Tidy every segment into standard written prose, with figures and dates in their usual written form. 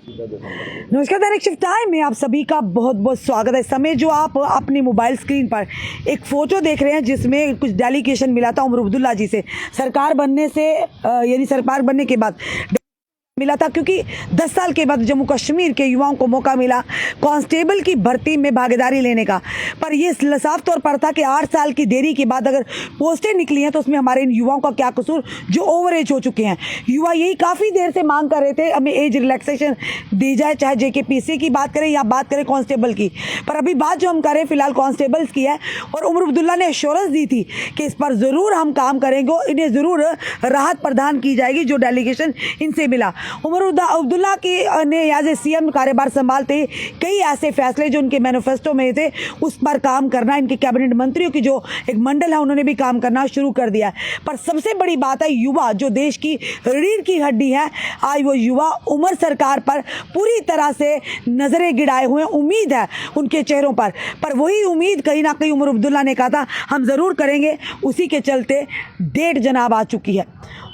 नमस्कार, दैनिक shift time में आप सभी का बहुत बहुत स्वागत है। इस समय जो आप अपनी मोबाइल स्क्रीन पर एक फ़ोटो देख रहे हैं जिसमें कुछ डेलीगेशन मिला था उमर अब्दुल्ला जी से सरकार बनने से, यानी सरकार बनने के बाद मिला था, क्योंकि 10 साल के बाद जम्मू कश्मीर के युवाओं को मौका मिला कांस्टेबल की भर्ती में भागीदारी लेने का। पर ये साफ तौर पर था कि 8 साल की देरी के बाद अगर पोस्टें निकली हैं तो उसमें हमारे इन युवाओं का क्या कसूर जो ओवर एज हो चुके हैं। युवा यही काफ़ी देर से मांग कर रहे थे हमें एज रिलैक्सेशन दी जाए, चाहे JKPC की बात करें या बात करें कांस्टेबल की। पर अभी बात जो हम करें फिलहाल कांस्टेबल्स की है, और उमर अब्दुल्ला ने एश्योरेंस दी थी कि इस पर ज़रूर हम काम करेंगे और इन्हें ज़रूर राहत प्रदान की जाएगी जो डेलीगेशन इनसे मिला। उमर अब्दुल्ला की ने एज ए CM कार्यभार संभालते कई ऐसे फैसले जो उनके मैनिफेस्टो में थे उस पर काम करना, इनके कैबिनेट मंत्रियों की जो एक मंडल है उन्होंने भी काम करना शुरू कर दिया है। पर सबसे बड़ी बात है युवा जो देश की रीढ़ की हड्डी है, आज वो युवा उमर सरकार पर पूरी तरह से नजरें गिराए हुए हैं। उम्मीद है उनके चेहरों पर वही उम्मीद कहीं ना कहीं उमर अब्दुल्ला ने कहा था हम ज़रूर करेंगे, उसी के चलते डेट जनाब आ चुकी है।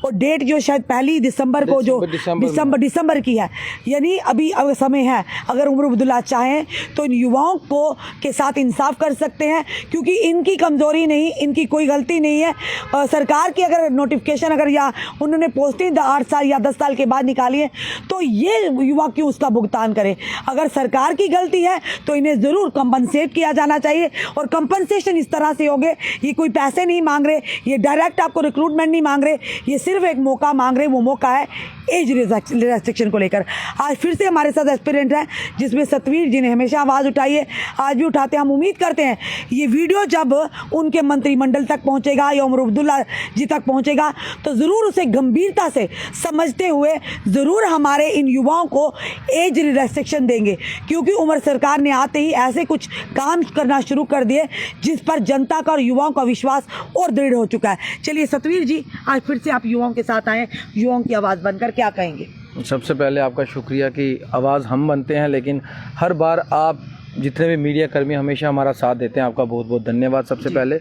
और डेट जो शायद 1 दिसंबर को जो दिसंबर की है, यानी अभी समय है। अगर उमर अब्दुल्ला चाहें तो इन युवाओं को के साथ इंसाफ कर सकते हैं, क्योंकि इनकी कमज़ोरी नहीं, इनकी कोई गलती नहीं है। सरकार की अगर नोटिफिकेशन अगर या उन्होंने पोस्टिंग 8 साल या 10 साल के बाद निकाली है तो ये युवा क्यों उसका भुगतान करें। अगर सरकार की गलती है तो इन्हें ज़रूर कंपनसेट किया जाना चाहिए, और कंपनसेशन इस तरह से होंगे, ये कोई पैसे नहीं मांग रहे, ये डायरेक्ट आपको रिक्रूटमेंट नहीं मांग रहे, ये सिर्फ एक मौका मांग रहे। वो मौका है एज रिस्ट्रिक्शन को लेकर। आज फिर से हमारे साथ एस्पिरेंट हैं जिसमें सतवीर जी ने हमेशा आवाज़ उठाई है, आज भी उठाते हैं। हम उम्मीद करते हैं ये वीडियो जब उनके मंत्रिमंडल तक पहुंचेगा या उमर अब्दुल्ला जी तक पहुंचेगा तो ज़रूर उसे गंभीरता से समझते हुए ज़रूर हमारे इन युवाओं को एज रिस्ट्रिक्शन देंगे, क्योंकि उमर सरकार ने आते ही ऐसे कुछ काम करना शुरू कर दिए जिस पर जनता का और युवाओं का विश्वास और दृढ़ हो चुका है। चलिए सतवीर जी, आज फिर से आप युवाओं के साथ आए, युवाओं की आवाज़ बनकर क्या कहेंगे? सबसे पहले आपका शुक्रिया कि आवाज़ हम बनते हैं, लेकिन हर बार आप जितने भी मीडिया कर्मी हमेशा हमारा साथ देते हैं, आपका बहुत बहुत धन्यवाद सबसे पहले।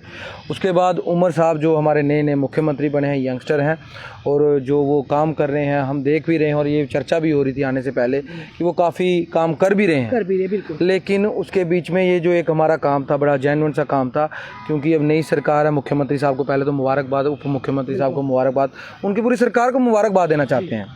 उसके बाद उमर साहब जो हमारे नए मुख्यमंत्री बने हैं, यंगस्टर हैं, और जो वो काम कर रहे हैं हम देख भी रहे हैं, और ये चर्चा भी हो रही थी आने से पहले कि वो काफ़ी काम कर भी रहे हैं, बिल्कुल। लेकिन उसके बीच में ये जो एक हमारा काम था, बड़ा जेन्युइन सा काम था, क्योंकि अब नई सरकार है, मुख्यमंत्री साहब को पहले तो मुबारकबाद, उप मुख्यमंत्री साहब को मुबारकबाद, उनकी पूरी सरकार को मुबारकबाद देना चाहते हैं।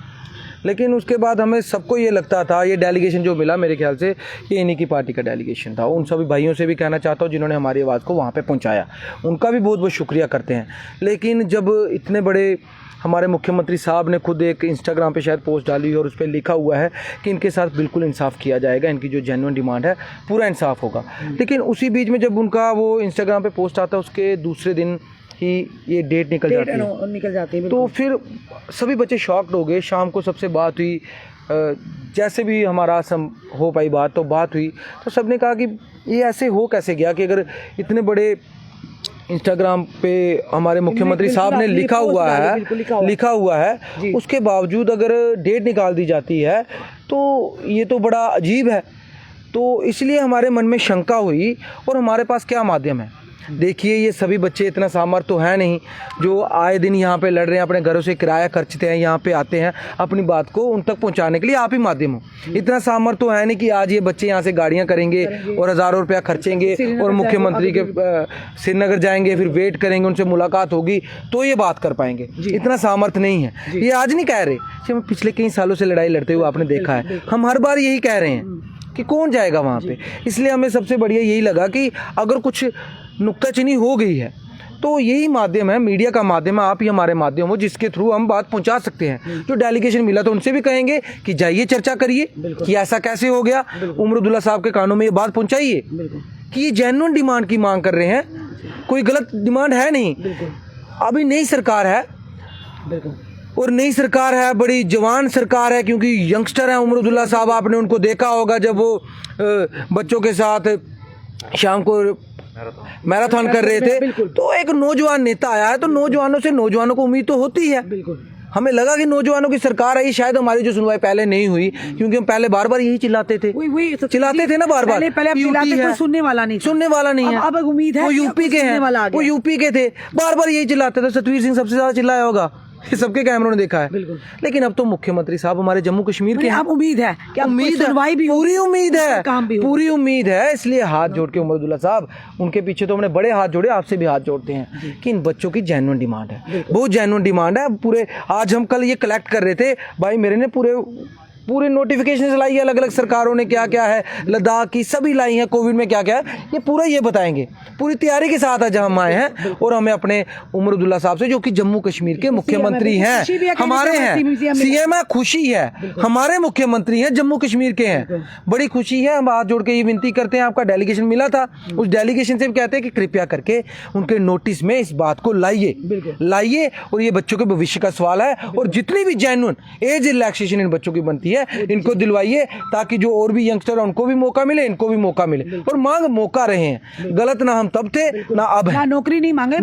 लेकिन उसके बाद हमें सबको ये लगता था, ये डेलीगेशन जो मिला मेरे ख्याल से ये इन्हीं की पार्टी का डेलीगेशन था। उन सभी भाइयों से भी कहना चाहता हूँ जिन्होंने हमारी आवाज़ को वहाँ पे पहुँचाया, उनका भी बहुत बहुत शुक्रिया करते हैं। लेकिन जब इतने बड़े हमारे मुख्यमंत्री साहब ने खुद एक इंस्टाग्राम पे शायद पोस्ट डाली और उस पर लिखा हुआ है कि इनके साथ बिल्कुल इंसाफ किया जाएगा, इनकी जो जेन्युइन डिमांड है पूरा इंसाफ होगा। लेकिन उसी बीच में जब उनका वो इंस्टाग्राम पे पोस्ट आता है उसके दूसरे दिन ही ये डेट निकल जाती है, तो फिर सभी बच्चे शॉक्ड हो गए। शाम को सबसे बात हुई, जैसे भी हमारा हो पाई बात तो बात हुई, तो सब ने कहा कि ये ऐसे हो कैसे गया कि अगर इतने बड़े इंस्टाग्राम पे हमारे मुख्यमंत्री साहब ने लिखा हुआ है उसके बावजूद अगर डेट निकाल दी जाती है तो ये तो बड़ा अजीब है। तो इसलिए हमारे मन में शंका हुई, और हमारे पास क्या माध्यम है। देखिए, ये सभी बच्चे इतना सामर्थ्य तो है नहीं जो आए दिन यहाँ पे लड़ रहे हैं, अपने घरों से किराया खर्चते हैं, यहाँ पे आते हैं अपनी बात को उन तक पहुँचाने के लिए आप ही माध्यम हो। इतना सामर्थ्य तो है नहीं कि आज ये बच्चे यहाँ से गाड़ियाँ करेंगे और हज़ारों रुपया खर्चेंगे और मुख्यमंत्री के श्रीनगर जाएंगे, फिर वेट करेंगे, उनसे मुलाकात होगी तो ये बात कर पाएंगे। इतना सामर्थ्य नहीं है। ये आज नहीं कह रहे, हम पिछले कई सालों से लड़ाई लड़ते हुए आपने देखा है, हम हर बार यही कह रहे हैं कि कौन जाएगा वहाँ पे। इसलिए हमें सबसे बढ़िया यही लगा कि अगर कुछ नुक्ताचीनी हो गई है तो यही माध्यम है, मीडिया का माध्यम है, आप ही हमारे माध्यम हो जिसके थ्रू हम बात पहुंचा सकते हैं। जो डेलीगेशन मिला तो उनसे भी कहेंगे कि जाइए चर्चा करिए कि ऐसा कैसे हो गया, उमर अब्दुल्ला साहब के कानों में ये बात पहुंचाइए कि ये जेन्युइन डिमांड की मांग कर रहे हैं, कोई गलत डिमांड है नहीं। अभी नई सरकार है और नई सरकार है, बड़ी जवान सरकार है, क्योंकि यंगस्टर है उमर अब्दुल्ला साहब, आपने उनको देखा होगा जब वो बच्चों के साथ शाम को मैराथन कर रहे थे। तो एक नौजवान नेता आया है, तो नौजवानों को उम्मीद तो होती है। हमें लगा कि नौजवानों की सरकार आई, शायद हमारी जो सुनवाई पहले नहीं हुई, क्योंकि हम पहले बार बार यही चिल्लाते थे, चिल्लाते थे ना बार बार, पहले सुनने वाला नहीं है। अब उम्मीद है वो यूपी के हैं, वो यूपी के थे, बार बार यही चिल्लाते थे। सतवीर सिंह सबसे ज्यादा चिल्लाया होगा, ये सबके कैमरों ने देखा है। बिल्कुल। लेकिन अब तो मुख्यमंत्री साहब हमारे जम्मू कश्मीर के हैं। आप उम्मीद है कि अब कोई उम्मीद है, सुनवाई भी होगी, पूरी उम्मीद है, काम भी होगा। पूरी उम्मीद है। इसलिए हाथ जोड़ के उमर अब्दुल्ला साहब, उनके पीछे तो हमने बड़े हाथ जोड़े, आपसे भी हाथ जोड़ते हैं कि इन बच्चों की जेन्युइन डिमांड है, बहुत जेन्युइन डिमांड है। पूरे आज हम कल ये कलेक्ट कर रहे थे भाई, मेरे ने पूरे नोटिफिकेशन लाई है, अलग अलग सरकारों ने क्या क्या है, लद्दाख की सभी लाई हैं, कोविड में क्या क्या है, ये पूरा ये बताएंगे। पूरी तैयारी के साथ आज हम आए हैं और हमें अपने उमर अब्दुल्ला साहब से, जो कि जम्मू कश्मीर के मुख्यमंत्री हैं, हमारे हैं, सीएम है, खुशी है, हमारे मुख्यमंत्री हैं, जम्मू कश्मीर के हैं, बड़ी खुशी है। हम हाथ जोड़ के ये विनती करते हैं, आपका डेलीगेशन मिला था, उस डेलीगेशन से भी कहते हैं कि कृपया करके उनके नोटिस में इस बात को लाइए और ये बच्चों के भविष्य का सवाल है, और जितनी भी जेन्युइन एज रिलैक्सेशन इन बच्चों की बनती है इनको दिलवाइए, ताकि जो और भी यंगस्टर है उनको भी मौका मिले, इनको भी मौका मिले। और मांग मौका रहे हैं, गलत ना हम तब थे ना अब है। नौकरी नहीं मांग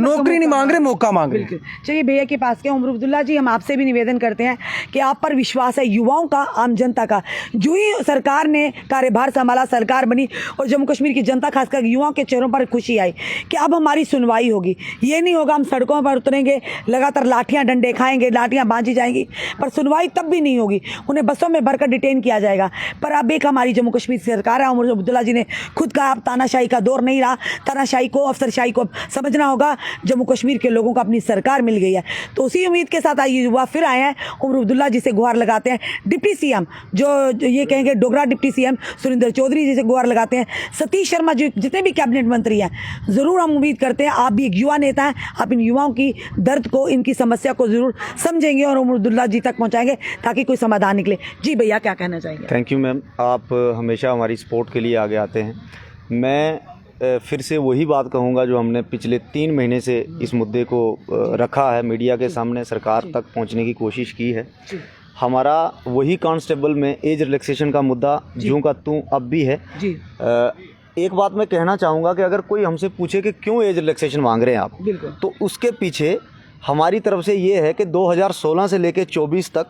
रहे, मौका मांग रहे। चलिए भैया के पास के उमर अब्दुल्ला जी, हम आपसे भी निवेदन करते हैं कि आप पर विश्वास है, युवाओं का, आम जनता का। जो ही सरकार ने कार्यभार संभाला, सरकार बनी और जम्मू कश्मीर की जनता, खासकर युवाओं के चेहरों पर खुशी आई कि अब हमारी सुनवाई होगी। ये नहीं होगा हम सड़कों पर उतरेंगे, लगातार लाठियां डंडे खाएंगे, लाठियां बांधी जाएंगी, पर सुनवाई तब भी नहीं होगी, उन्हें बसों में भरकर डिटेन किया जाएगा। पर अब एक हमारी जम्मू कश्मीर सरकार है, उमर अब्दुल्ला जी ने खुद कहा, अब तानाशाही का दौर नहीं रहा, तानाशाही को, अफसरशाही को समझना होगा, जम्मू कश्मीर के लोगों को अपनी सरकार मिल गई है। तो उसी उम्मीद के साथ आइए युवा फिर आए हैं, उमर अब्दुल्ला जी से गुहार लगाते हैं। डिप्टी सीएम जो ये कहेंगे, डोगरा डिप्टी सीएम सुरेंद्र चौधरी जी से गुहार लगाते हैं, सतीश शर्मा जी, जितने भी कैबिनेट मंत्री हैं, ज़रूर हम उम्मीद करते हैं आप भी एक युवा नेता हैं, आप इन युवाओं की दर्द को, इनकी समस्या को ज़रूर समझेंगे और उमर अब्दुल्ला जी तक पहुँचाएंगे ताकि कोई समाधान निकले। जी भैया, क्या कहना चाहेंगे? थैंक यू मैम, आप हमेशा हमारी सपोर्ट के लिए आगे आते हैं। मैं फिर से वही बात कहूँगा जो हमने पिछले 3 महीने से इस मुद्दे को रखा है, मीडिया के सामने सरकार तक पहुँचने की कोशिश की है। हमारा वही कांस्टेबल में एज रिलैक्सेशन का मुद्दा जूं का तूं अब भी है। एक बात मैं कहना चाहूँगा कि अगर कोई हमसे पूछे कि क्यों एज रिलैक्सेशन मांग रहे हैं आप, तो उसके पीछे हमारी तरफ से ये है कि 2016 से लेकर 24 तक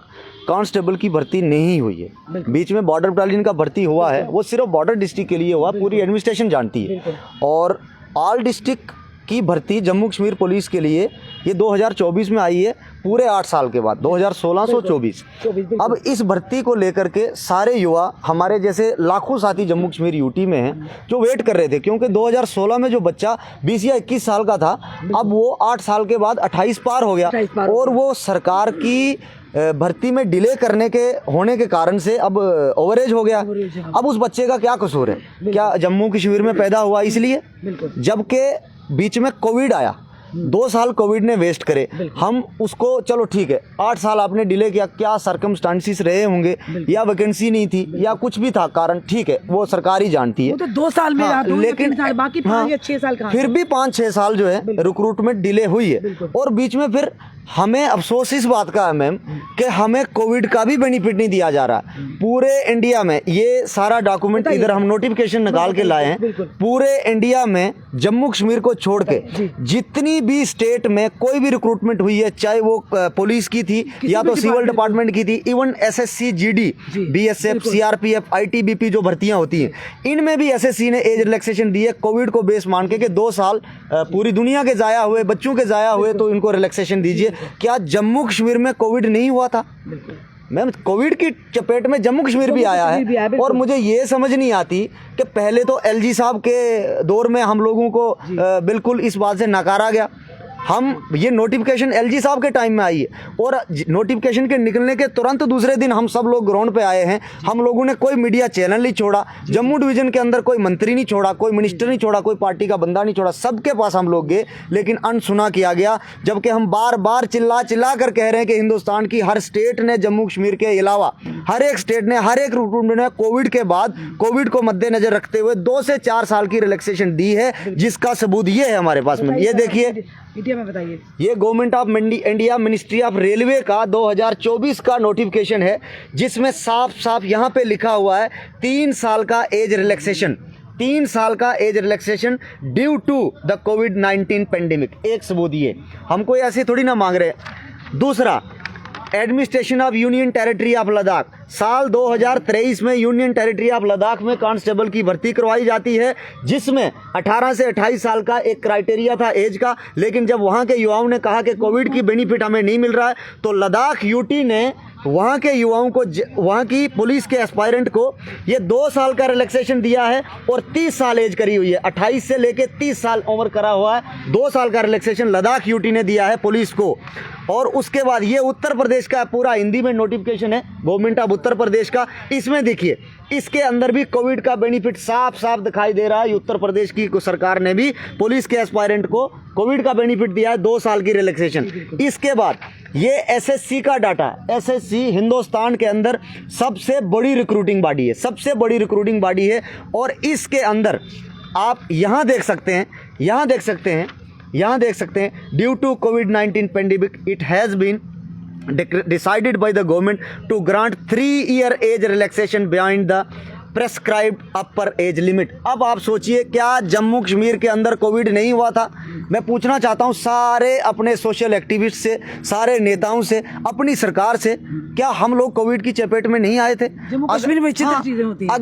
कांस्टेबल की भर्ती नहीं हुई है। बीच में बॉर्डर बटालियन का भर्ती हुआ है, वो सिर्फ बॉर्डर डिस्ट्रिक्ट के लिए हुआ, पूरी एडमिनिस्ट्रेशन जानती है। और ऑल डिस्ट्रिक्ट की भर्ती जम्मू कश्मीर पुलिस के लिए ये 2024 में आई है, पूरे 8 साल के बाद, 2016 से 24। अब इस भर्ती को लेकर के सारे युवा, हमारे जैसे लाखों साथी जम्मू कश्मीर यूटी में हैं, जो वेट कर रहे थे, क्योंकि 2016 में जो बच्चा 20 या 21 साल का था, अब वो 8 साल के बाद 28 पार हो गया, और वो सरकार की भर्ती में डिले करने के होने के कारण से अब ओवरेज हो गया। अब उस बच्चे का क्या कसूर है? क्या जम्मू कश्मीर में पैदा हुआ इसलिए? जबकि बीच में कोविड आया, 2 साल कोविड ने वेस्ट करे, हम उसको, चलो ठीक है 8 साल आपने डिले किया, क्या सर्कमस्टांसिस रहे होंगे, या वैकेंसी नहीं थी, या कुछ भी था कारण, ठीक है, वो सरकार ही जानती है। वो तो 2 साल में रहा, लेकिन बाकी 5 या 6 साल का, फिर भी 5-6 साल जो है रिक्रूटमेंट डिले हुई है। और बीच में फिर हमें अफसोस इस बात का है मैम कि हमें कोविड का भी बेनिफिट नहीं दिया जा रहा। पूरे इंडिया में ये सारा डॉक्यूमेंट, इधर हम नोटिफिकेशन निकाल के लाए हैं, पूरे इंडिया में जम्मू कश्मीर को छोड़ के जितनी भी स्टेट में कोई भी रिक्रूटमेंट हुई है, चाहे वो पुलिस की थी या तो सिविल डिपार्टमेंट की थी, even SSC, GD, BSF, CRPF, ITBP जो भर्तियां होती हैं, इनमें भी SSC ने एज रिलैक्सेशन दी है, कोविड को बेस मान के 2 साल पूरी दुनिया के ज़ाया हुए, बच्चों के ज़ाया हुए, तो इनको रिलैक्सेशन दीजिए। क्या जम्मू कश्मीर में कोविड नहीं हुआ था? मैम, कोविड की चपेट में जम्मू कश्मीर भी आया है। और मुझे ये समझ नहीं आती कि पहले तो LG साहब के दौर में हम लोगों को बिल्कुल इस बात से नकारा गया। हम ये नोटिफिकेशन LG साहब के टाइम में आई है, और नोटिफिकेशन के निकलने के तुरंत दूसरे दिन हम सब लोग ग्राउंड पे आए हैं। हम लोगों ने कोई मीडिया चैनल नहीं छोड़ा, जम्मू डिवीज़न के अंदर कोई मंत्री नहीं छोड़ा, कोई मिनिस्टर नहीं छोड़ा, कोई पार्टी का बंदा नहीं छोड़ा, सबके पास हम लोग गए, लेकिन अनसुना किया गया। जबकि हम बार बार चिल्ला कर कह रहे हैं कि हिंदुस्तान की हर स्टेट ने, जम्मू कश्मीर के अलावा हर एक स्टेट ने, हर एक रिक्रूटमेंट ने कोविड के बाद, कोविड को मद्देनजर रखते हुए 2 से 4 साल की रिलैक्सेशन दी है, जिसका सबूत ये है हमारे पास में। ये देखिए, में बताइए, ये government of India ministry of railway का 2024 का नोटिफिकेशन है, जिसमें साफ साफ यहाँ पे लिखा हुआ है 3 साल का एज रिलैक्सेशन, 3 साल का age relaxation due to the कोविड-19 पेंडेमिक। एक सबूत ये, हम कोई ऐसे थोड़ी ना मांग रहे। दूसरा, administration of union territory of Ladakh, साल 2023 में यूनियन टेरिटरी ऑफ लद्दाख में कांस्टेबल की भर्ती करवाई जाती है, जिसमें 18 से 28 साल का एक क्राइटेरिया था एज का। लेकिन जब वहाँ के युवाओं ने कहा कि कोविड की बेनिफिट हमें नहीं मिल रहा है, तो लद्दाख यूटी ने वहाँ के युवाओं को, वहाँ की पुलिस के एस्पायरेंट को ये 2 साल का रिलैक्सेशन दिया है और 30 साल एज करी हुई है, 28 से लेके 30 साल उम्र करा हुआ है। 2 साल का रिलैक्सेशन लद्दाख यूटी ने दिया है पुलिस को। और उसके बाद ये उत्तर प्रदेश का पूरा हिंदी में नोटिफिकेशन है, गवर्नमेंट ऑफ उत्तर प्रदेश का। इसमें देखिए, इसके अंदर भी कोविड का बेनिफिट साफ साफ दिखाई दे रहा है। उत्तर प्रदेश की सरकार ने भी पुलिस के एस्पायरेंट को कोविड का बेनिफिट दिया है, 2 साल की रिलैक्सेशन। इसके बाद ये एसएससी का डाटा है। एसएससी हिंदुस्तान के अंदर सबसे बड़ी रिक्रूटिंग बॉडी है, सबसे बड़ी रिक्रूटिंग बॉडी है। और इसके अंदर आप यहाँ देख सकते हैं, यहाँ देख सकते हैं, यहाँ देख सकते हैं, ड्यू टू कोविड-19 pandemic it has been decided by the government to grant 3-year age relaxation beyond the prescribed upper age limit. अब आप सोचिए, क्या जम्मू कश्मीर के अंदर कोविड नहीं हुआ था? मैं पूछना चाहता हूं सारे अपने सोशल एक्टिविस्ट से, सारे नेताओं से, अपनी सरकार से, क्या हम लोग कोविड की चपेट में नहीं आए थे? जम्मू कश्मीर में विचित्र चीजें होती हैं।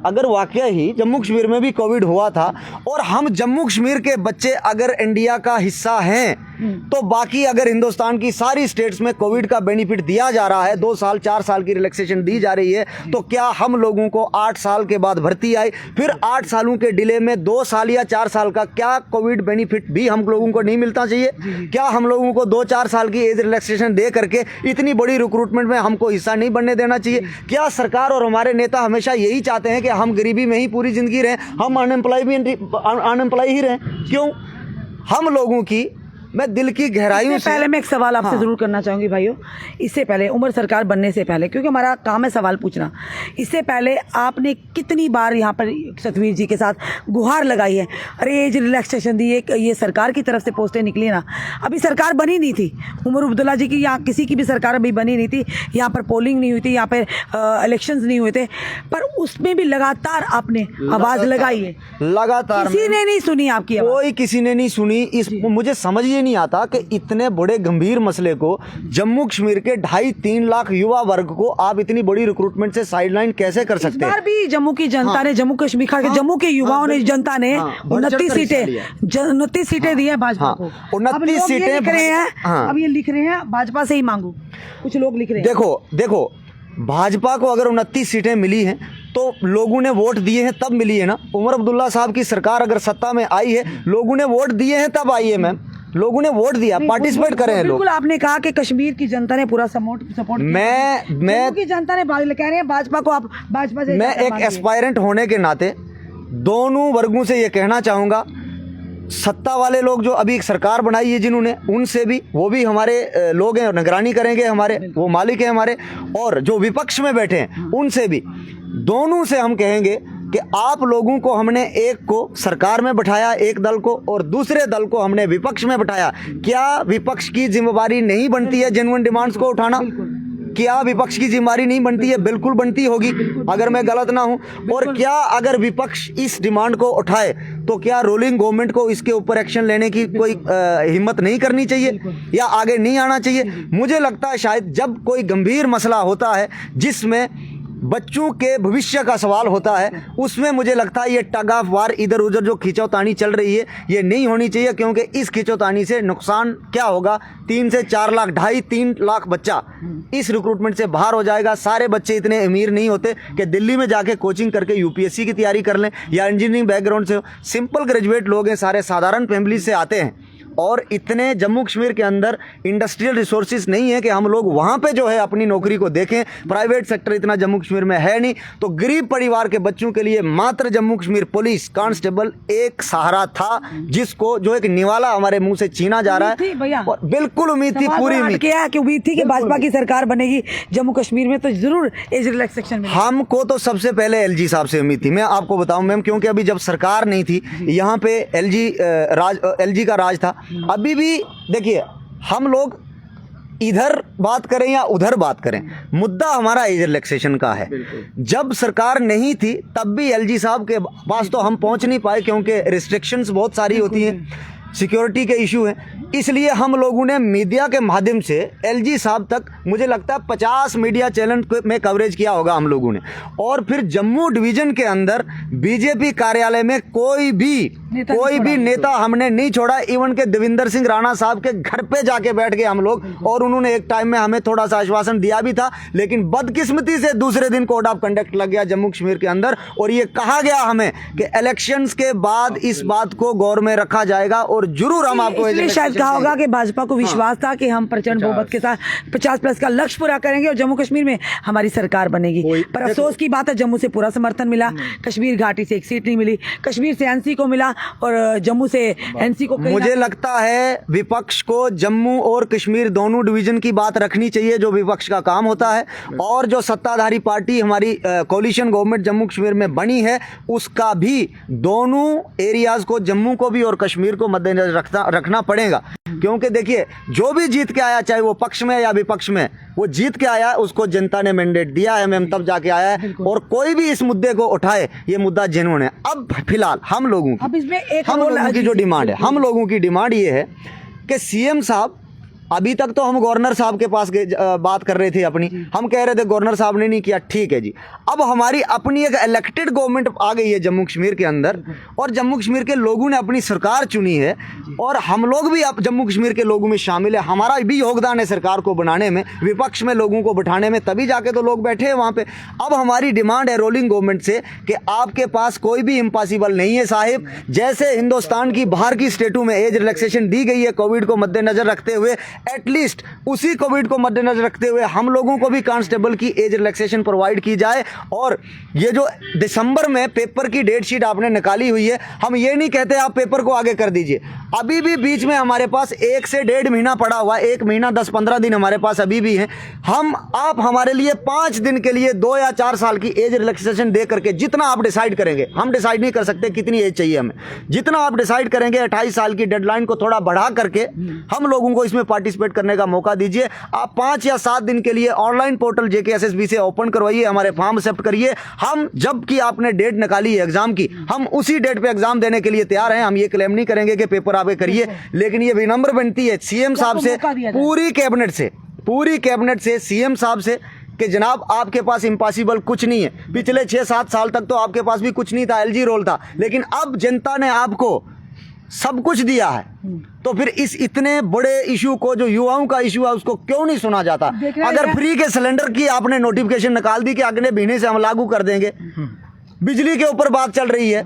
अगर वाकया ही जम्मू कश्मीर में भी कोविड हुआ था और हम जम्मू कश्मीर के बच्चे अगर इंडिया का हिस्सा हैं, तो बाकी अगर हिंदुस्तान की सारी स्टेट्स में कोविड का बेनिफिट दिया जा रहा है, 2 साल 4 साल की रिलैक्सेशन दी जा रही है, तो क्या हम लोगों को 8 साल के बाद भर्ती आई, फिर 8 सालों के डिले में 2 साल या 4 साल का क्या कोविड बेनिफिट भी हम लोगों को नहीं मिलता चाहिए? क्या हम लोगों को 2-4 साल की एज रिलैक्सेशन दे करके इतनी बड़ी रिक्रूटमेंट में हमको हिस्सा नहीं बनने देना चाहिए? क्या सरकार और हमारे नेता हमेशा यही चाहते हैं कि हम गरीबी में ही पूरी जिंदगी रहें, हम अनएम्प्लॉय ही रहें? क्यों? हम लोगों की, मैं दिल की गहराइयों से, पहले मैं एक सवाल आपसे जरूर करना चाहूंगी भाइयों। इससे पहले, उमर सरकार बनने से पहले, क्योंकि हमारा काम है सवाल पूछना, इससे पहले आपने कितनी बार यहाँ पर सतवीर जी के साथ गुहार लगाई है, अरे एज रिलैक्सेशन दी, ये सरकार की तरफ से पोस्टें निकली ना, अभी सरकार बनी नहीं थी, उमर अब्दुल्ला जी की या किसी की भी सरकार अभी बनी नहीं थी, यहाँ पर पोलिंग नहीं हुई थी, यहाँ पर इलेक्शंस नहीं हुए थे, पर उसमें भी लगातार आपने आवाज़ लगाई है, लगातार किसी ने नहीं सुनी आपकी आवाज़, कोई किसी ने नहीं सुनी। इस मुझे समझ नहीं आता कि इतने बड़े गंभीर मसले को, जम्मू कश्मीर के 2.5-3 लाख युवा वर्ग को आप इतनी बड़ी रिक्रूटमेंट से साइडलाइन कैसे कर सकते हैं? इस बार भी जम्मू की जनता ने, जम्मू कश्मीर खास जम्मू के युवाओं ने, जनता ने 29 सीटें दी है भाजपा को। 29 सीटें लिख रहे हैं, अब ये लिख रहे हैं भाजपा से ही मांगू, कुछ लोग लिख रहे हैं। देखो भाजपा को अगर 29 सीटें मिली हैं तो लोगों ने वोट दिए हैं तब मिली है ना। उमर अब्दुल्ला साहब की सरकार अगर सत्ता में आई है, लोगों ने वोट दिए हैं तब आई है मैम, लोगों ने वोट दिया, पार्टिसिपेट करे हैं लोग। बिल्कुल, आपने कहा कि कश्मीर की जनता ने पूरा सपोर्ट मैं की जनता ने कह रहे हैं भाजपा को, आप भाजपा से, मैं एक एस्पायरेंट होने के नाते दोनों वर्गों से ये कहना चाहूँगा, सत्ता वाले लोग जो अभी एक सरकार बनाई है जिन्होंने, उनसे भी, वो भी हमारे लोग हैं, निगरानी करेंगे हमारे, वो मालिक हैं हमारे, और जो विपक्ष में बैठे हैं उनसे भी, दोनों से हम कहेंगे कि आप लोगों को हमने एक को सरकार में बैठाया, एक दल को, और दूसरे दल को हमने विपक्ष में बैठाया। क्या विपक्ष की जिम्मेदारी नहीं बनती है जेन्युइन डिमांड्स को उठाना? क्या विपक्ष की जिम्मेदारी नहीं बनती है? बिल्कुल बनती होगी, अगर मैं गलत ना हूं। और क्या अगर विपक्ष इस डिमांड को उठाए तो क्या रोलिंग गवर्नमेंट को इसके ऊपर एक्शन लेने की कोई हिम्मत नहीं करनी चाहिए या आगे नहीं आना चाहिए? मुझे लगता है शायद जब कोई गंभीर मसला होता है जिसमें बच्चों के भविष्य का सवाल होता है, उसमें मुझे लगता है ये टग ऑफ वार, इधर उधर जो खींचोतानी चल रही है, ये नहीं होनी चाहिए, क्योंकि इस खींचोतानी से नुकसान क्या होगा? 3 से 4 लाख, 2.5-3 लाख बच्चा इस रिक्रूटमेंट से बाहर हो जाएगा। सारे बच्चे इतने अमीर नहीं होते कि दिल्ली में जाके कोचिंग करके यूपीएससी की तैयारी कर लें या इंजीनियरिंग बैकग्राउंड से। सिंपल ग्रेजुएट लोग हैं, सारे साधारण फैमिली से आते हैं, और इतने जम्मू कश्मीर के अंदर इंडस्ट्रियल रिसोर्सेज नहीं है कि हम लोग वहाँ पे जो है अपनी नौकरी को देखें। प्राइवेट सेक्टर इतना जम्मू कश्मीर में है नहीं, तो गरीब परिवार के बच्चों के लिए मात्र जम्मू कश्मीर पुलिस कांस्टेबल एक सहारा था, जिसको जो एक निवाला हमारे मुंह से छीना जा रहा है। और बिल्कुल उम्मीद थी, पूरी उम्मीद थी कि भाजपा की सरकार बनेगी जम्मू कश्मीर में, तो जरूर एज रिलैक्सेशन में। हमको तो सबसे पहले एलजी साहब से उम्मीद थी, मैं आपको बताऊं मैम, क्योंकि अभी जब सरकार नहीं थी यहाँ पे एलजी का राज था। अभी भी देखिए, हम लोग इधर बात करें या उधर बात करें, मुद्दा हमारा एज रिलैक्सेशन का है। जब सरकार नहीं थी तब भी एलजी साहब के पास तो हम पहुंच नहीं पाए, क्योंकि रिस्ट्रिक्शंस बहुत सारी होती हैं। सिक्योरिटी के इशू हैं, इसलिए हम लोगों ने मीडिया के माध्यम से एलजी साहब तक मुझे लगता है 50 मीडिया चैनल में कवरेज किया होगा हम लोगों ने। और फिर जम्मू डिवीज़न के अंदर बीजेपी कार्यालय में कोई भी नेता हमने नहीं छोड़ा। इवन के देविंदर सिंह राणा साहब के घर पे जाके बैठ गए हम लोग, और उन्होंने एक टाइम में हमें थोड़ा सा आश्वासन दिया भी था, लेकिन बदकिस्मती से दूसरे दिन कोड ऑफ कंडक्ट लग गया जम्मू कश्मीर के अंदर, और ये कहा गया हमें कि इलेक्शंस के बाद इस बात को गौर में रखा जाएगा और जरूर हम आपको इसलिए शायद कहा होगा कि भाजपा को विश्वास था कि हम प्रचंड बहुमत के साथ 50+ का लक्ष्य पूरा करेंगे और जम्मू कश्मीर में हमारी सरकार बनेगी। पर अफसोस की बात है, जम्मू से पूरा समर्थन मिला, कश्मीर घाटी से एक सीट नहीं मिली, कश्मीर से एनसी को मिला और जम्मू से एनसी को। मुझे लगता है विपक्ष को जम्मू और कश्मीर दोनों डिवीजन की बात रखनी चाहिए, जो विपक्ष का काम होता है, और जो सत्ताधारी पार्टी हमारी कोलिशन गवर्नमेंट जम्मू कश्मीर में बनी है उसका भी दोनों एरियाज को, जम्मू को भी और कश्मीर को मद्देनजर रखना पड़ेगा। क्योंकि देखिए, जो भी जीत के आया, चाहे वो पक्ष में या विपक्ष में, वो जीत के आया, उसको जनता ने मैंडेट दिया है, हम तब जाके आया है, और कोई भी इस मुद्दे को उठाए, ये मुद्दा जेन्युइन है। अब फिलहाल हम लोगों की जो डिमांड है, हम लोगों की डिमांड ये है कि सीएम साहब, अभी तक तो हम गवर्नर साहब के पास बात कर रहे थे अपनी, हम कह रहे थे गवर्नर साहब ने नहीं किया, ठीक है जी। अब हमारी अपनी एक इलेक्टेड गवर्नमेंट आ गई है जम्मू कश्मीर के अंदर, और जम्मू कश्मीर के लोगों ने अपनी सरकार चुनी है, और हम लोग भी अब जम्मू कश्मीर के लोगों में शामिल है, हमारा भी योगदान है सरकार को बनाने में, विपक्ष में लोगों को बिठाने में, तभी जाके तो लोग बैठे हैं वहाँ पे। अब हमारी डिमांड है रोलिंग गवर्नमेंट से कि आपके पास कोई भी इम्पॉसिबल नहीं है साहिब। जैसे हिंदुस्तान की बाहर की स्टेटों में एज रिलैक्सेशन दी गई है कोविड को मद्देनजर रखते हुए, एटलीस्ट उसी कोविड को मद्देनजर रखते हुए हम लोगों को भी कांस्टेबल की एज रिलैक्सेशन प्रोवाइड की जाए। और ये जो दिसंबर में पेपर की डेट शीट आपने निकाली हुई है, हम ये नहीं कहते आप पेपर को आगे कर दीजिए, अभी भी बीच में हमारे पास 1 से 1.5 महीना पड़ा हुआ है, 1 महीना 10-15 दिन हमारे पास अभी भी हैं। आप हमारे लिए 5 दिन के लिए 2 या 4 साल की एज रिलैक्सेशन दे करके, जितना आप डिसाइड करेंगे, हम डिसाइड नहीं कर सकते कितनी एज चाहिए हमें, जितना आप डिसाइड करेंगे 28 साल की डेडलाइन को थोड़ा बढ़ा करके हम लोगों को इसमें पार्टिसिपेट करने का मौका दीजिए। आप 5 या 7 दिन के लिए ऑनलाइन पोर्टल JKSSB से ओपन करवाइए, हमारे फॉर्म एक्सेप्ट करिए। हम जब की आपने डेट निकाली है एग्जाम की, हम उसी डेट पे एग्जाम देने के लिए तैयार हैं। हम ये क्लेम नहीं करेंगे कि पेपर आगे करिए, लेकिन ये विनम्र विनती है सीएम साहब से, पूरी कैबिनेट से सीएम साहब से कि जनाब आपके पास इम्पॉसिबल कुछ नहीं है। पिछले 6-7 साल तक तो आपके पास भी कुछ नहीं था, LG रोल था, लेकिन अब जनता ने आपको सब कुछ दिया है, तो फिर इस इतने बड़े इशू को, जो युवाओं का इशू है, उसको क्यों नहीं सुना जाता? अगर फ्री के सिलेंडर की आपने नोटिफिकेशन निकाल दी कि अगले महीने से हम लागू कर देंगे, बिजली के ऊपर बात चल रही है,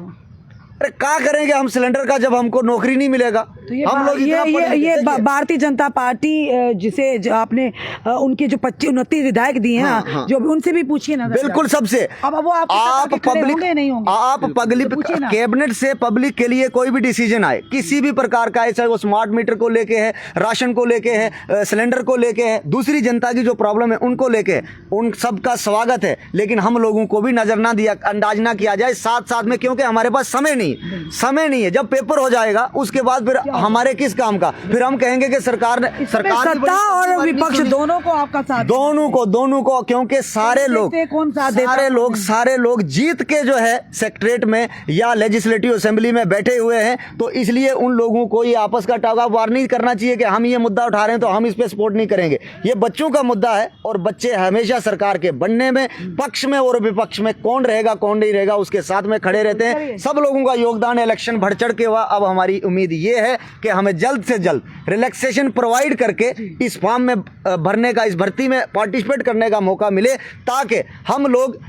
अरे क्या करेंगे हम सिलेंडर का जब हमको नौकरी नहीं मिलेगा? तो ये भारतीय जनता पार्टी जिसे आपने उनके जो 25-29 विधायक दिए हैं, हाँ। जो उनसे भी पूछिए ना, बिल्कुल सबसे। अब वो आप पब्लिक कैबिनेट से पब्लिक के लिए कोई भी डिसीजन आए, किसी भी प्रकार का, चाहे वो स्मार्ट मीटर को लेके है, राशन को लेके है, सिलेंडर को लेके है, दूसरी जनता की जो प्रॉब्लम है उनको लेके, उन सबका स्वागत है, लेकिन हम लोगों को भी नजर ना दिया, अंदाज ना किया जाए साथ में, क्योंकि हमारे पास समय नहीं है। जब पेपर हो जाएगा उसके बाद फिर हमारे किस काम का? फिर हम कहेंगे कि सरकार सत्ता और विपक्ष दोनों को आपका साथ, दोनों को क्योंकि सारे लोग जीत के जो है सेक्रेटरीट में या लेजिस्लेटिव असेंबली में बैठे हुए हैं, तो इसलिए उन लोगों को ये आपस का टागा वार नहीं करना चाहिए कि हम ये मुद्दा उठा रहे हैं तो हम इस पे सपोर्ट नहीं करेंगे। ये बच्चों का मुद्दा है, और बच्चे हमेशा सरकार के बनने में, पक्ष में और विपक्ष में, कौन रहेगा कौन नहीं रहेगा उसके साथ में खड़े रहते हैं। सब लोगों का योगदान इलेक्शन बढ़ चढ़ के हुआ। अब हमारी उम्मीद ये है कि हमें जल्द से जल्द रिलैक्सेशन प्रोवाइड करके इस फॉर्म में भरने का, इस भर्ती में पार्टिसिपेट करने का मौका मिले, ताकि हम लोग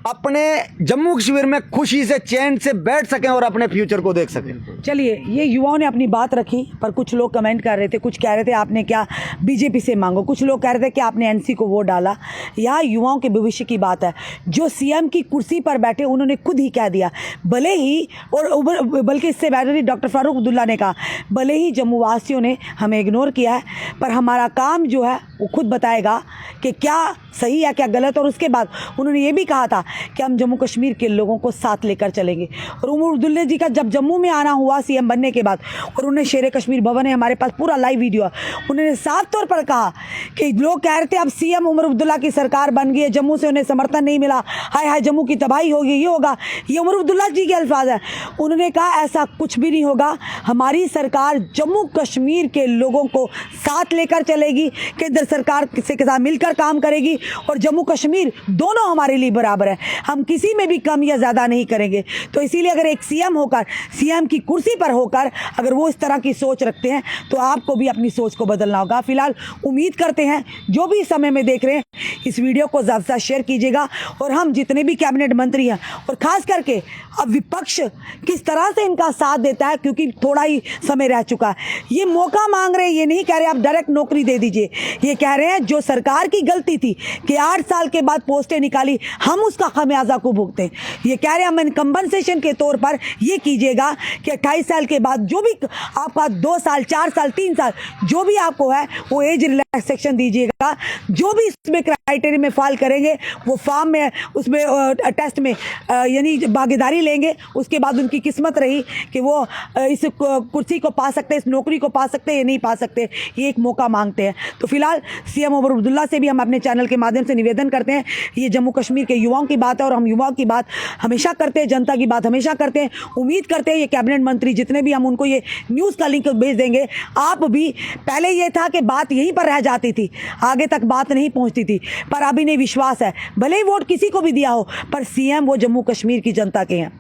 अपने जम्मू कश्मीर में खुशी से, चैन से बैठ सकें और अपने फ्यूचर को देख सकें। चलिए, ये युवाओं ने अपनी बात रखी, पर कुछ लोग कमेंट कर रहे थे, कुछ कह रहे थे आपने क्या बीजेपी से मांगो, कुछ लोग कह रहे थे कि आपने एनसी को वोट डाला। यहाँ युवाओं के भविष्य की बात है। जो सीएम की कुर्सी पर बैठे उन्होंने खुद ही कह दिया, भले ही, और बल्कि इससे बेहतर डॉक्टर फारूक अब्दुल्ला ने कहा, भले ही जम्मू वासियों ने हमें इग्नोर किया है, पर हमारा काम जो है वो खुद बताएगा कि क्या सही है क्या गलत। और उसके बाद उन्होंने ये भी कहा था कि हम जम्मू कश्मीर के लोगों को साथ लेकर चलेंगे। और उमर अब्दुल्ला जी का जब जम्मू में आना हुआ सीएम बनने के बाद, और उन्हें शेर कश्मीर भवन है, हमारे पास पूरा लाइव वीडियो है, उन्होंने साफ तौर पर कहा कि लोग कह रहे थे अब सीएम उमर अब्दुल्ला की सरकार बन गई है, जम्मू से उन्हें समर्थन नहीं मिला, हाय हाय जम्मू की तबाही होगी, ये होगा। ये उमर अब्दुल्ला जी के अल्फाज है। उन्होंने कहा ऐसा कुछ भी नहीं होगा, हमारी सरकार जम्मू कश्मीर के लोगों को साथ लेकर चलेगी, केंद्र सरकार से के साथ मिलकर काम करेगी, और जम्मू कश्मीर दोनों हमारे लिए बराबर है, हम किसी में भी कम या ज़्यादा नहीं करेंगे। तो इसीलिए अगर एक सीएम होकर, सीएम की कुर्सी पर होकर अगर वो इस तरह की सोच रखते हैं तो आपको भी अपनी सोच को बदलना होगा। फिलहाल उम्मीद करते हैं जो भी इस समय में देख रहे हैं इस वीडियो को ज़्यादा से ज़्यादा शेयर कीजिएगा, और हम जितने भी कैबिनेट मंत्री हैं और ख़ास करके अब विपक्ष किस तरह से इनका साथ देता है, क्योंकि थोड़ा ही समय रह चुका है, ये मौका मांग रहे हैं, ये नहीं कह रहे आप डायरेक्ट नौकरी दे दीजिए, ये कह रहे हैं जो सरकार की गलती थी कि 8 साल के बाद पोस्टें निकाली, हम उसका खमियाजा को भुगतें। ये कह रहे हैं हम कंपनसेशन के तौर पर ये कीजिएगा कि 28 साल के बाद जो भी आपका 2 साल 4 साल 3 साल जो भी आपको है वो एज रिलैक्सेशन दीजिएगा। जो भी इसमें क्राइटेरिया में फाइल करेंगे वो फॉर्म में उसमें टेस्ट में यानी भागीदारी लेंगे, उसके बाद उनकी किस्मत रही कि वो इस कुर्सी को पा सकते, इस नौकरी को पा सकते या नहीं पा सकते, ये एक मौका मांगते हैं। तो फिलहाल सीएम उमर अब्दुल्ला से भी हम अपने चैनल के माध्यम से निवेदन करते हैं, ये जम्मू कश्मीर के युवाओं की बात है और हम युवाओं की बात हमेशा करते हैं, जनता की बात हमेशा करते हैं। उम्मीद करते हैं ये कैबिनेट मंत्री जितने भी हम उनको ये न्यूज़ का लिंक भेज देंगे। आप भी पहले ये था कि बात यहीं पर रह जाती थी, आगे तक बात नहीं पहुंचती थी, पर अभी नहीं विश्वास है, भले ही वोट किसी को भी दिया हो पर सीएम वो जम्मू कश्मीर की जनता के हैं,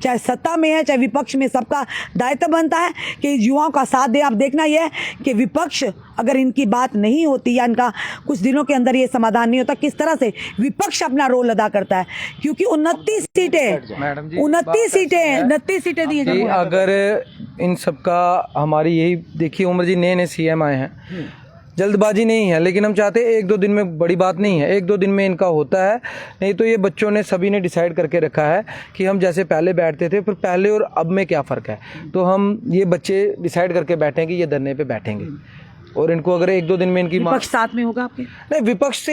चाहे सत्ता में है चाहे विपक्ष में, सबका दायित्व बनता है कि युवाओं का साथ दे। आप देखना यह है कि विपक्ष अगर इनकी बात नहीं होती या इनका कुछ दिनों के अंदर ये समाधान नहीं होता, किस तरह से विपक्ष अपना रोल अदा करता है, क्योंकि 29 सीटें दी हैं। अगर इन सबका हमारी यही देखिए, उमर जी नए सीएम आए हैं, जल्दबाजी नहीं है, लेकिन हम चाहते हैं 1-2 दिन में, बड़ी बात नहीं है, 1-2 दिन में इनका होता है। नहीं तो ये बच्चों ने सभी ने डिसाइड करके रखा है कि हम जैसे पहले बैठते थे, फिर पहले और अब में क्या फ़र्क है, तो हम ये बच्चे डिसाइड करके बैठे हैं कि ये धरने पे बैठेंगे, और इनको अगर 1-2 दिन में इनकी विपक्ष साथ में होगा आपके? नहीं, विपक्ष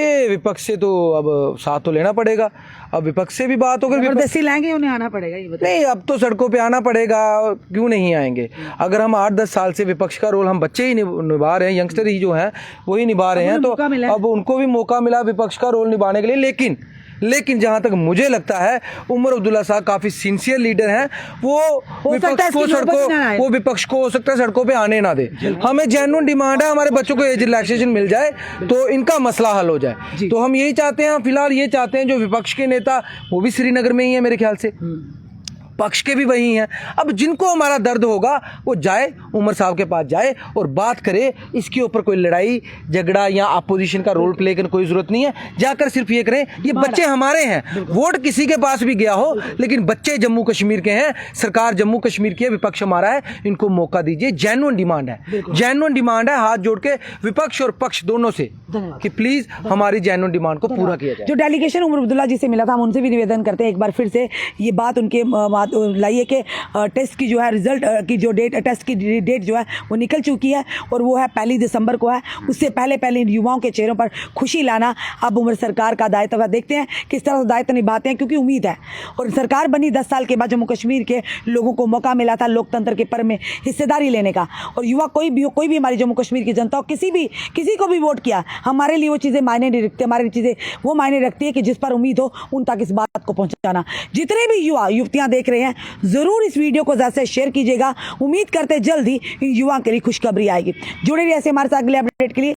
से तो अब साथ तो लेना पड़ेगा, अब विपक्ष से भी बात होकर जबरदस्ती लाएंगे, उन्हें आना पड़ेगा, ये बताइए। नहीं, अब तो सड़कों पे आना पड़ेगा, क्यों नहीं आएंगे। अगर हम 8-10 साल से विपक्ष का रोल हम बच्चे ही निभा रहे हैं, यंगस्टर ही जो हैं वही निभा रहे हैं, तो अब उनको भी मौका मिला विपक्ष का रोल निभाने के लिए। लेकिन जहां तक मुझे लगता है उमर अब्दुल्ला साहब काफी सिंसियर लीडर हैं, वो विपक्ष को हो सकता है सड़कों पे आने ना दे। हमें जेन्युइन डिमांड है, हमारे बच्चों को एज रिलैक्सेशन मिल जाए तो इनका मसला हल हो जाए, तो हम यही चाहते हैं। फिलहाल ये चाहते हैं, जो विपक्ष के नेता वो भी श्रीनगर में ही है मेरे ख्याल से, पक्ष के भी वही हैं। अब जिनको हमारा दर्द होगा वो जाए, उमर साहब के पास जाए और बात करे, इसके ऊपर कोई लड़ाई झगड़ा या अपोजिशन का रोल प्ले करने कोई जरूरत नहीं है। जाकर सिर्फ ये करें, ये बच्चे हमारे हैं, वोट किसी के पास भी गया हो लेकिन बच्चे जम्मू कश्मीर के हैं, सरकार जम्मू कश्मीर की है, विपक्ष हमारा है, इनको मौका दीजिए। जेन्युइन डिमांड है, हाथ जोड़ के विपक्ष और पक्ष दोनों से कि प्लीज हमारी जेन्युइन डिमांड को पूरा किया जाए। जो डेलीगेशन उमर अब्दुल्ला जी से मिला था, हम उनसे भी निवेदन करते हैं एक बार फिर से ये बात उनके लाइए कि टेस्ट की जो है रिजल्ट की जो डेट, टेस्ट की डेट जो है वो निकल चुकी है और वो है 1 दिसंबर को है। उससे पहले युवाओं के चेहरों पर खुशी लाना अब उमर सरकार का दायित्व है। देखते हैं किस तरह से दायित्व निभाते हैं, क्योंकि उम्मीद है, और सरकार बनी 10 साल के बाद जम्मू कश्मीर के लोगों को मौका मिला था लोकतंत्र के पर्व में हिस्सेदारी लेने का, और युवा कोई भी हमारी जम्मू कश्मीर की जनता किसी को भी वोट किया, हमारे लिए वो चीज़ें मायने नहीं रखती, हमारी चीज़ें वो मायने रखती है कि जिस पर उम्मीद हो उन तक इस बात को पहुंचाना। जितने भी युवा युवतियां देख रहे हैं जरूर इस वीडियो को ज़्यादा से शेयर कीजिएगा। उम्मीद करते जल्द ही इन युवाओं के लिए खुशखबरी आएगी। जुड़े रहिए ऐसे हमारे साथ अगले अपडेट के लिए।